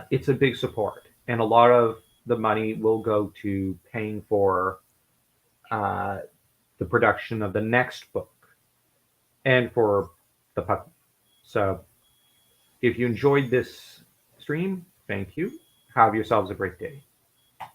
It's a big support, and a lot of the money will go to paying for uh, the production of the next book and for the puppy. So if you enjoyed this stream, thank you. Have yourselves a great day.